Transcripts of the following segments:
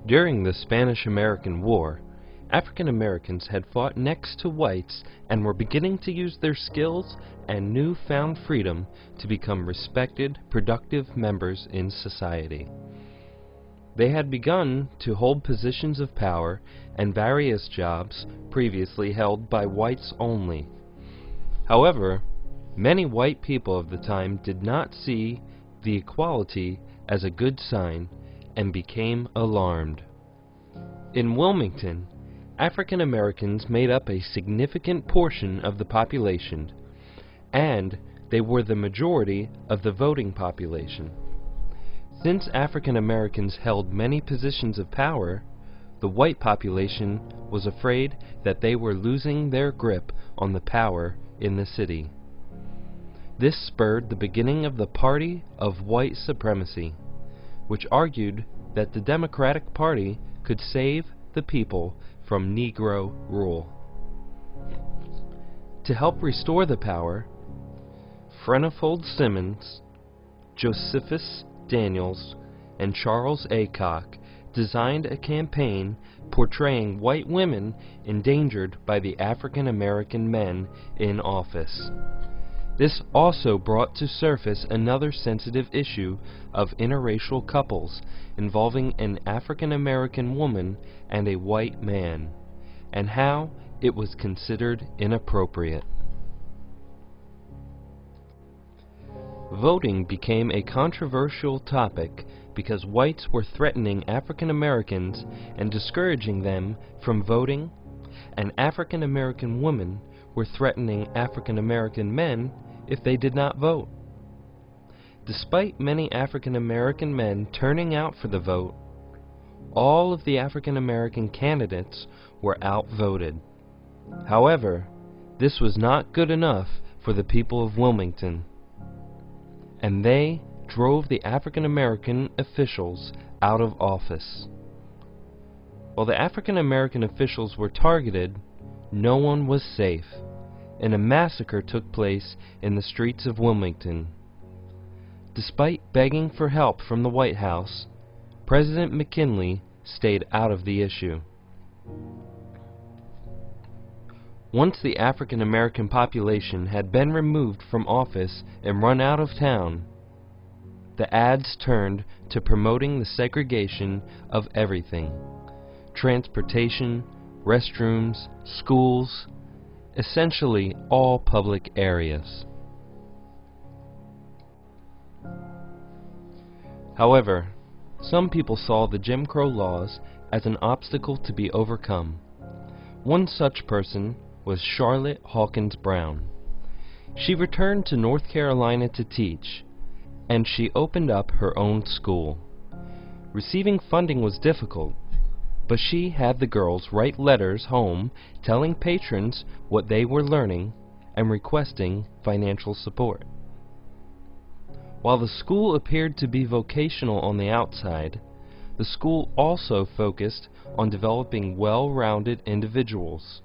During the Spanish-American War, African Americans had fought next to whites and were beginning to use their skills and newfound freedom to become respected, productive members in society. They had begun to hold positions of power and various jobs previously held by whites only. However, many white people of the time did not see the equality as a good sign and became alarmed. In Wilmington, African Americans made up a significant portion of the population, and they were the majority of the voting population. Since African Americans held many positions of power, the white population was afraid that they were losing their grip on the power in the city. This spurred the beginning of the Party of White Supremacy, which argued that the Democratic Party could save the people from Negro rule. To help restore the power, Frenfold Simmons, Josephus Daniels, and Charles Aycock designed a campaign portraying white women endangered by the African American men in office. This also brought to surface another sensitive issue of interracial couples involving an African American woman and a white man, and how it was considered inappropriate. Voting became a controversial topic because whites were threatening African Americans and discouraging them from voting, and African American women were threatening African American men if they did not vote. Despite many African American men turning out for the vote, all of the African American candidates were outvoted. However, this was not good enough for the people of Wilmington, and they drove the African American officials out of office. While the African American officials were targeted, no one was safe, and a massacre took place in the streets of Wilmington. Despite begging for help from the White House, President McKinley stayed out of the issue. Once the African American population had been removed from office and run out of town, the ads turned to promoting the segregation of everything: transportation, restrooms, schools, essentially all public areas. However, some people saw the Jim Crow laws as an obstacle to be overcome. One such person was Charlotte Hawkins Brown. She returned to North Carolina to teach, and she opened up her own school. Receiving funding was difficult, but she had the girls write letters home telling patrons what they were learning and requesting financial support. While the school appeared to be vocational on the outside, the school also focused on developing well-rounded individuals.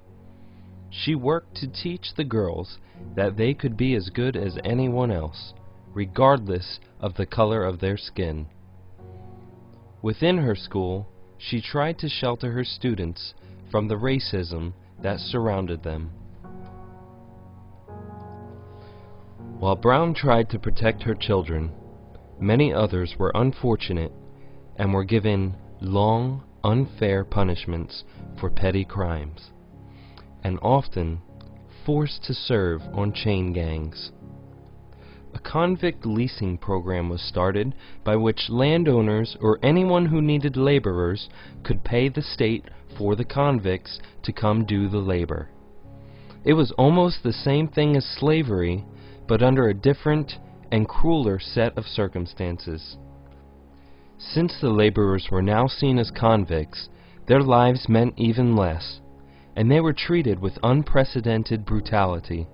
She worked to teach the girls that they could be as good as anyone else, regardless of the color of their skin. Within her school, she tried to shelter her students from the racism that surrounded them. While Brown tried to protect her children, many others were unfortunate and were given long, unfair punishments for petty crimes, and often forced to serve on chain gangs. A convict leasing program was started by which landowners or anyone who needed laborers could pay the state for the convicts to come do the labor. It was almost the same thing as slavery, but under a different and crueler set of circumstances. Since the laborers were now seen as convicts, their lives meant even less, and they were treated with unprecedented brutality.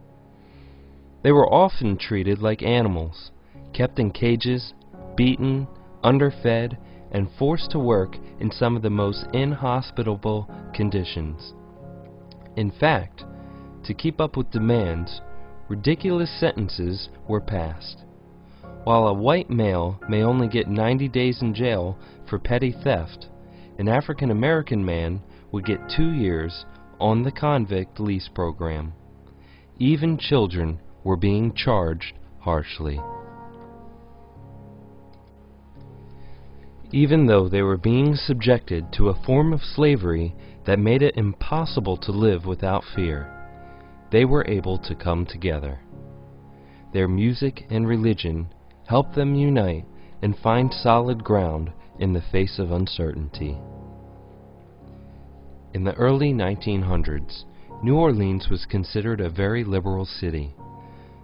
They were often treated like animals, kept in cages, beaten, underfed, and forced to work in some of the most inhospitable conditions. In fact, to keep up with demands, ridiculous sentences were passed. While a white male may only get 90 days in jail for petty theft, an African American man would get 2 years on the convict lease program. Even children were being charged harshly. Even though they were being subjected to a form of slavery that made it impossible to live without fear, they were able to come together. Their music and religion helped them unite and find solid ground in the face of uncertainty. In the early 1900s, New Orleans was considered a very liberal city.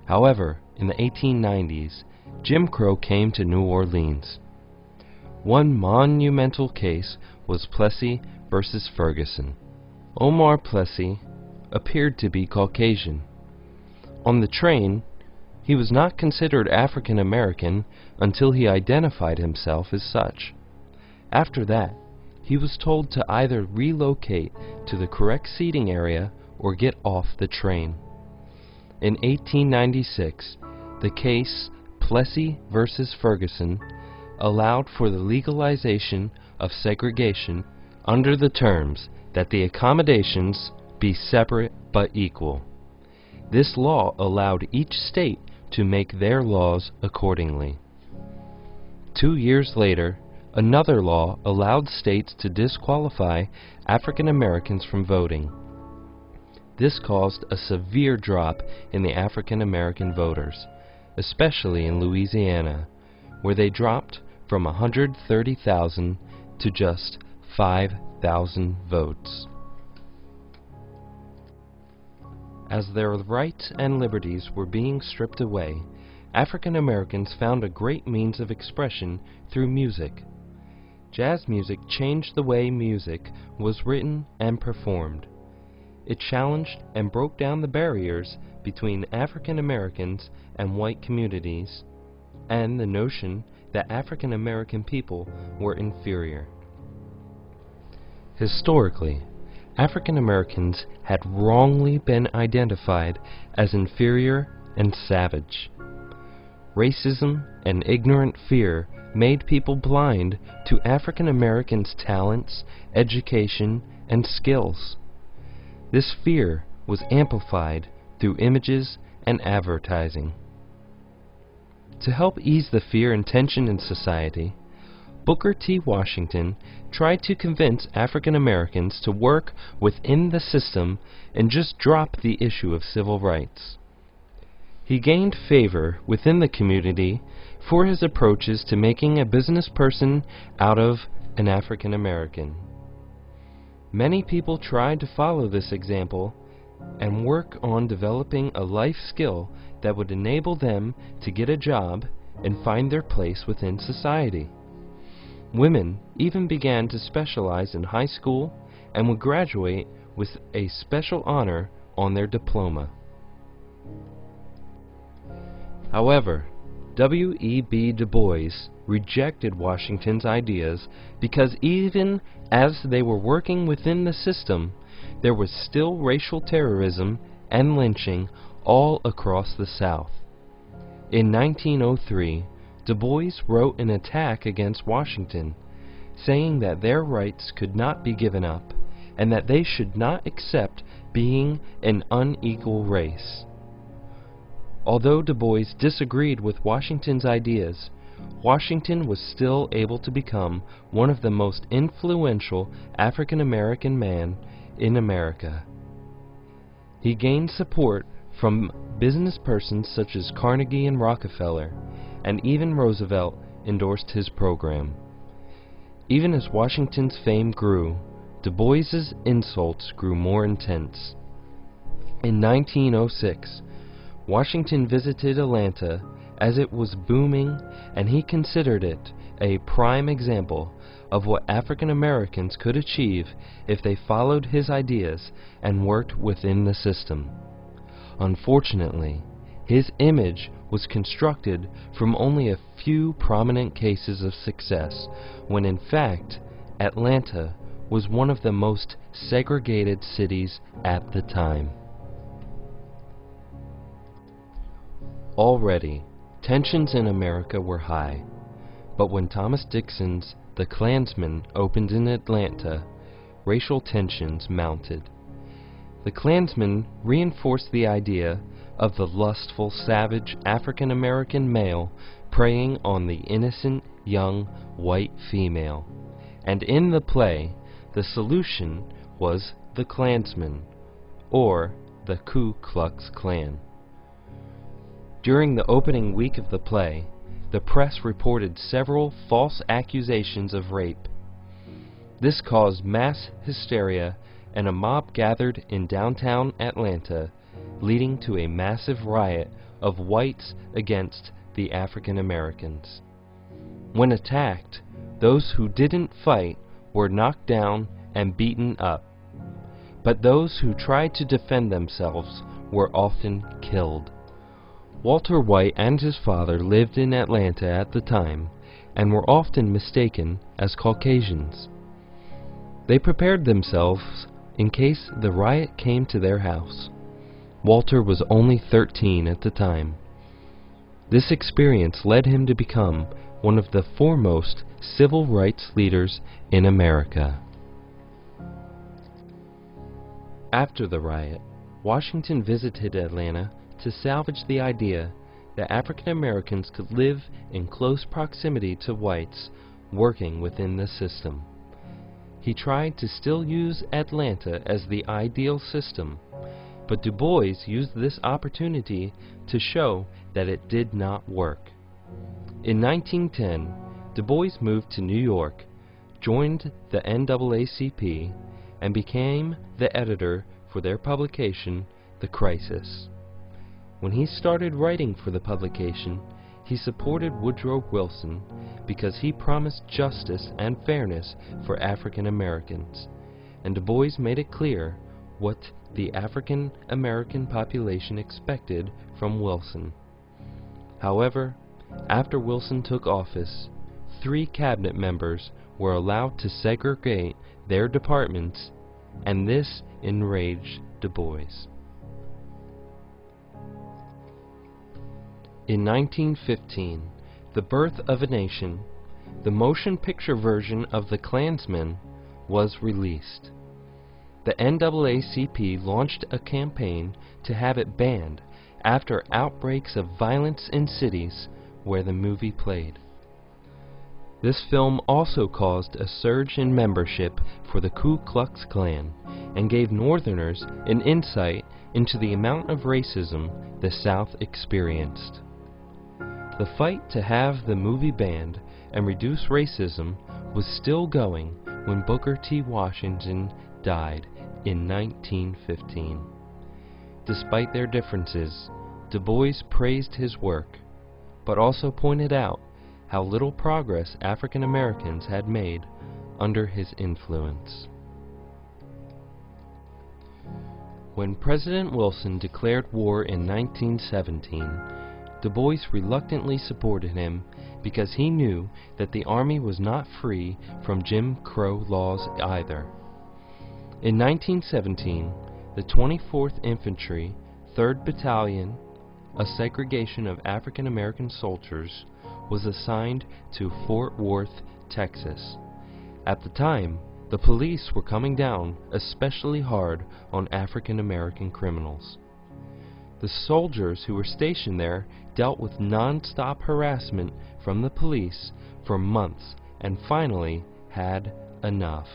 However, in the 1890s, Jim Crow came to New Orleans. One monumental case was Plessy versus Ferguson. Omar Plessy appeared to be Caucasian. On the train, he was not considered African American until he identified himself as such. After that, he was told to either relocate to the correct seating area or get off the train. In 1896, the case Plessy versus Ferguson allowed for the legalization of segregation under the terms that the accommodations be separate but equal. This law allowed each state to make their laws accordingly. 2 years later, another law allowed states to disqualify African Americans from voting. This caused a severe drop in the African American voters, especially in Louisiana, where they dropped from 130,000 to just 5,000 votes. As their rights and liberties were being stripped away, African Americans found a great means of expression through music. Jazz music changed the way music was written and performed. It challenged and broke down the barriers between African Americans and white communities, and the notion that African American people were inferior. Historically, African Americans had wrongly been identified as inferior and savage. Racism and ignorant fear made people blind to African Americans' talents, education, and skills. This fear was amplified through images and advertising. To help ease the fear and tension in society, Booker T. Washington tried to convince African Americans to work within the system and just drop the issue of civil rights. He gained favor within the community for his approaches to making a business person out of an African American. Many people tried to follow this example and work on developing a life skill that would enable them to get a job and find their place within society. Women even began to specialize in high school and would graduate with a special honor on their diploma. However, W.E.B. Du Bois rejected Washington's ideas because even as they were working within the system, there was still racial terrorism and lynching all across the South. In 1903, Du Bois wrote an attack against Washington, saying that their rights could not be given up and that they should not accept being an unequal race. Although Du Bois disagreed with Washington's ideas, Washington was still able to become one of the most influential African American men in America. He gained support from business persons such as Carnegie and Rockefeller, and even Roosevelt endorsed his program. Even as Washington's fame grew, Du Bois's insults grew more intense. In 1906, Washington visited Atlanta as it was booming, and he considered it a prime example of what African Americans could achieve if they followed his ideas and worked within the system. Unfortunately, his image was constructed from only a few prominent cases of success, when in fact, Atlanta was one of the most segregated cities at the time. Already, tensions in America were high, but when Thomas Dixon's the Klansmen opened in Atlanta, racial tensions mounted. The Klansmen reinforced the idea of the lustful, savage African-American male preying on the innocent, young, white female. And in the play, the solution was the Klansmen, or the Ku Klux Klan. During the opening week of the play, the press reported several false accusations of rape. This caused mass hysteria, and a mob gathered in downtown Atlanta, leading to a massive riot of whites against the African Americans. When attacked, those who didn't fight were knocked down and beaten up, but those who tried to defend themselves were often killed. Walter White and his father lived in Atlanta at the time and were often mistaken as Caucasians. They prepared themselves in case the riot came to their house. Walter was only 13 at the time. This experience led him to become one of the foremost civil rights leaders in America. After the riot, Washington visited Atlanta to salvage the idea that African Americans could live in close proximity to whites working within the system. He tried to still use Atlanta as the ideal system, but Du Bois used this opportunity to show that it did not work. In 1910, Du Bois moved to New York, joined the NAACP, and became the editor for their publication, The Crisis. When he started writing for the publication, he supported Woodrow Wilson because he promised justice and fairness for African Americans, and Du Bois made it clear what the African American population expected from Wilson. However, after Wilson took office, 3 cabinet members were allowed to segregate their departments, and this enraged Du Bois. In 1915, The Birth of a Nation, the motion picture version of The Klansmen, was released. The NAACP launched a campaign to have it banned after outbreaks of violence in cities where the movie played. This film also caused a surge in membership for the Ku Klux Klan and gave Northerners an insight into the amount of racism the South experienced. The fight to have the movie banned and reduce racism was still going when Booker T. Washington died in 1915. Despite their differences, Du Bois praised his work, but also pointed out how little progress African Americans had made under his influence. When President Wilson declared war in 1917, Du Bois reluctantly supported him because he knew that the Army was not free from Jim Crow laws either. In 1917, the 24th Infantry, 3rd Battalion, a segregation of African American soldiers, was assigned to Fort Worth, Texas. At the time, the police were coming down especially hard on African American criminals. The soldiers who were stationed there dealt with non-stop harassment from the police for months and finally had enough.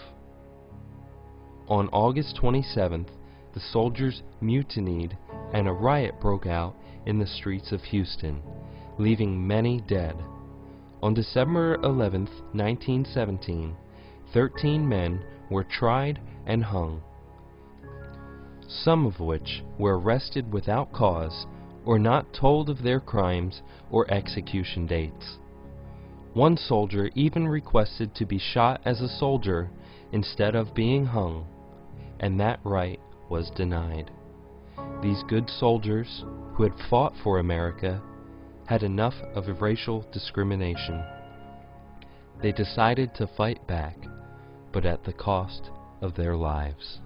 On August 27th, the soldiers mutinied and a riot broke out in the streets of Houston, leaving many dead. On December 11th, 1917, 13 men were tried and hung, some of which were arrested without cause or not told of their crimes or execution dates. One soldier even requested to be shot as a soldier instead of being hung, and that right was denied. These good soldiers, who had fought for America, had enough of racial discrimination. They decided to fight back, but at the cost of their lives.